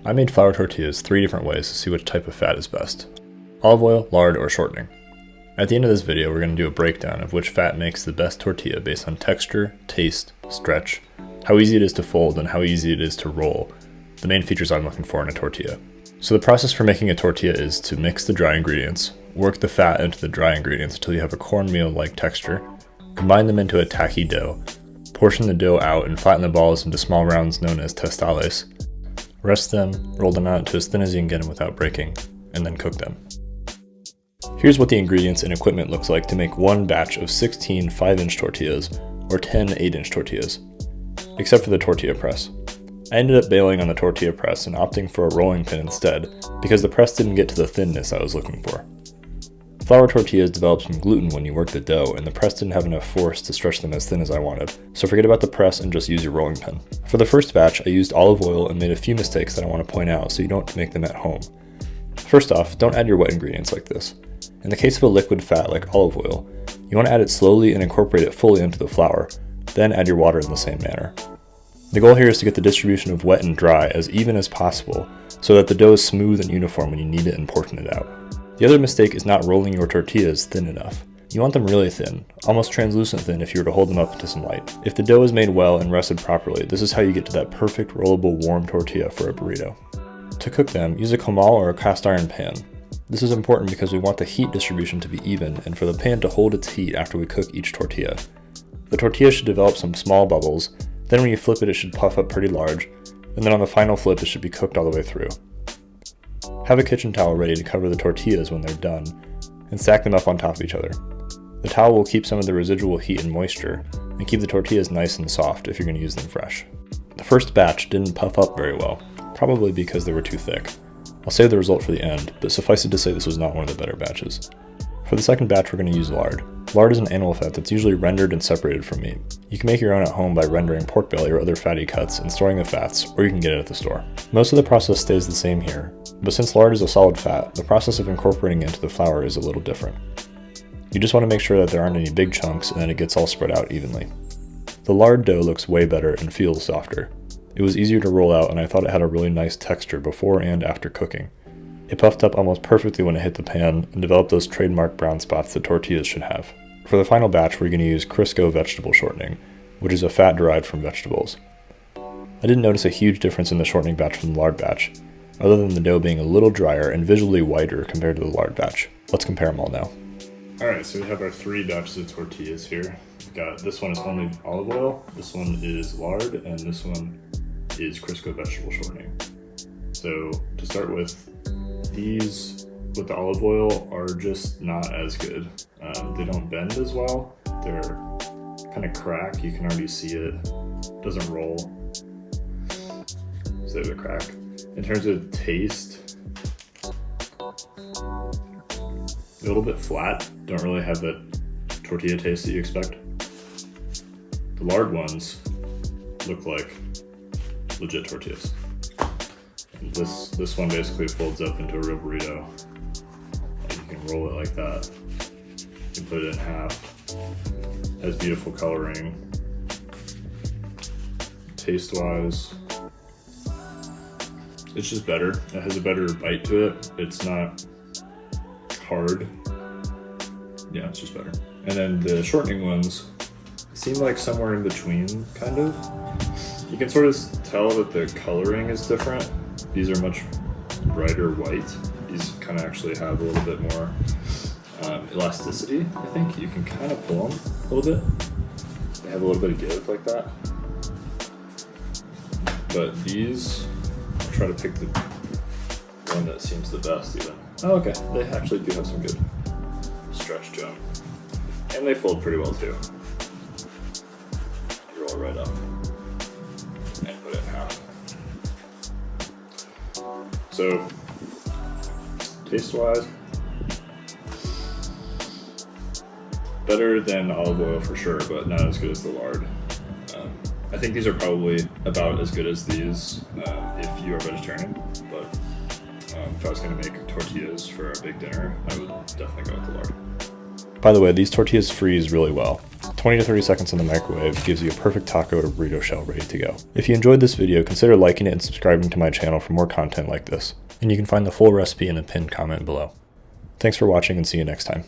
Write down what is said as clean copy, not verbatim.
I made flour tortillas 3 different ways to see which type of fat is best: olive oil, lard, or shortening. At the end of this video, we're going to do a breakdown of which fat makes the best tortilla based on texture, taste, stretch, how easy it is to fold, and how easy it is to roll, the main features I'm looking for in a tortilla. So the process for making a tortilla is to mix the dry ingredients, work the fat into the dry ingredients until you have a cornmeal-like texture, combine them into a tacky dough, portion the dough out and flatten the balls into small rounds known as tostales, rest them, roll them out to as thin as you can get them without breaking, and then cook them. Here's what the ingredients and equipment looks like to make one batch of 16 5-inch tortillas or 10 8-inch tortillas, except for the tortilla press. I ended up bailing on the tortilla press and opting for a rolling pin instead because the press didn't get to the thinness I was looking for. Flour tortillas develop some gluten when you work the dough, and the press didn't have enough force to stretch them as thin as I wanted, so forget about the press and just use your rolling pin. For the first batch, I used olive oil and made a few mistakes that I want to point out so you don't make them at home. First off, don't add your wet ingredients like this. In the case of a liquid fat like olive oil, you want to add it slowly and incorporate it fully into the flour, then add your water in the same manner. The goal here is to get the distribution of wet and dry as even as possible so that the dough is smooth and uniform when you knead it and portion it out. The other mistake is not rolling your tortillas thin enough. You want them really thin, almost translucent thin if you were to hold them up into some light. If the dough is made well and rested properly, this is how you get to that perfect rollable warm tortilla for a burrito. To cook them, use a comal or a cast iron pan. This is important because we want the heat distribution to be even and for the pan to hold its heat after we cook each tortilla. The tortilla should develop some small bubbles, then when you flip it should puff up pretty large, and then on the final flip it should be cooked all the way through. Have a kitchen towel ready to cover the tortillas when they're done, and stack them up on top of each other. The towel will keep some of the residual heat and moisture, and keep the tortillas nice and soft if you're going to use them fresh. The first batch didn't puff up very well, probably because they were too thick. I'll save the result for the end, but suffice it to say this was not one of the better batches. For the second batch, we're going to use lard. Lard is an animal fat that's usually rendered and separated from meat. You can make your own at home by rendering pork belly or other fatty cuts and storing the fats, or you can get it at the store. Most of the process stays the same here, but since lard is a solid fat, the process of incorporating it into the flour is a little different. You just want to make sure that there aren't any big chunks and that it gets all spread out evenly. The lard dough looks way better and feels softer. It was easier to roll out and I thought it had a really nice texture before and after cooking. It puffed up almost perfectly when it hit the pan and developed those trademark brown spots that tortillas should have. For the final batch, we're going to use Crisco vegetable shortening, which is a fat derived from vegetables. I didn't notice a huge difference in the shortening batch from the lard batch, other than the dough being a little drier and visually whiter compared to the lard batch. Let's compare them all now. Alright, so we have our 3 batches of tortillas here. We've got this one is only olive oil, this one is lard, and this one is Crisco vegetable shortening. So to start with, these with the olive oil are just not as good. They don't bend as well. They're kind of crack. You can already see it. Doesn't roll. So there's a crack. In terms of taste, a little bit flat. Don't really have that tortilla taste that you expect. The lard ones look like legit tortillas. And this one basically folds up into a real burrito. And you can roll it like that. You can put it in half. Has beautiful coloring. Taste-wise, it's just better. It has a better bite to it. It's not hard. Yeah, it's just better. And then the shortening ones seem like somewhere in between, kind of. You can sort of tell that the coloring is different. These are much brighter white. These kind of actually have a little bit more elasticity, I think. You can kind of pull them a little bit. They have a little bit of give like that. But these, I'll try to pick the one that seems the best even. Oh, okay, they actually do have some good stretch to them. And they fold pretty well too. You roll it right up and put it in half. So, taste-wise, better than olive oil for sure, but not as good as the lard. I think these are probably about as good as these if you are vegetarian, but if I was going to make tortillas for a big dinner, I would definitely go with the lard. By the way, these tortillas freeze really well. 20 to 30 seconds in the microwave gives you a perfect taco or burrito shell ready to go. If you enjoyed this video, consider liking it and subscribing to my channel for more content like this. And you can find the full recipe in the pinned comment below. Thanks for watching and see you next time.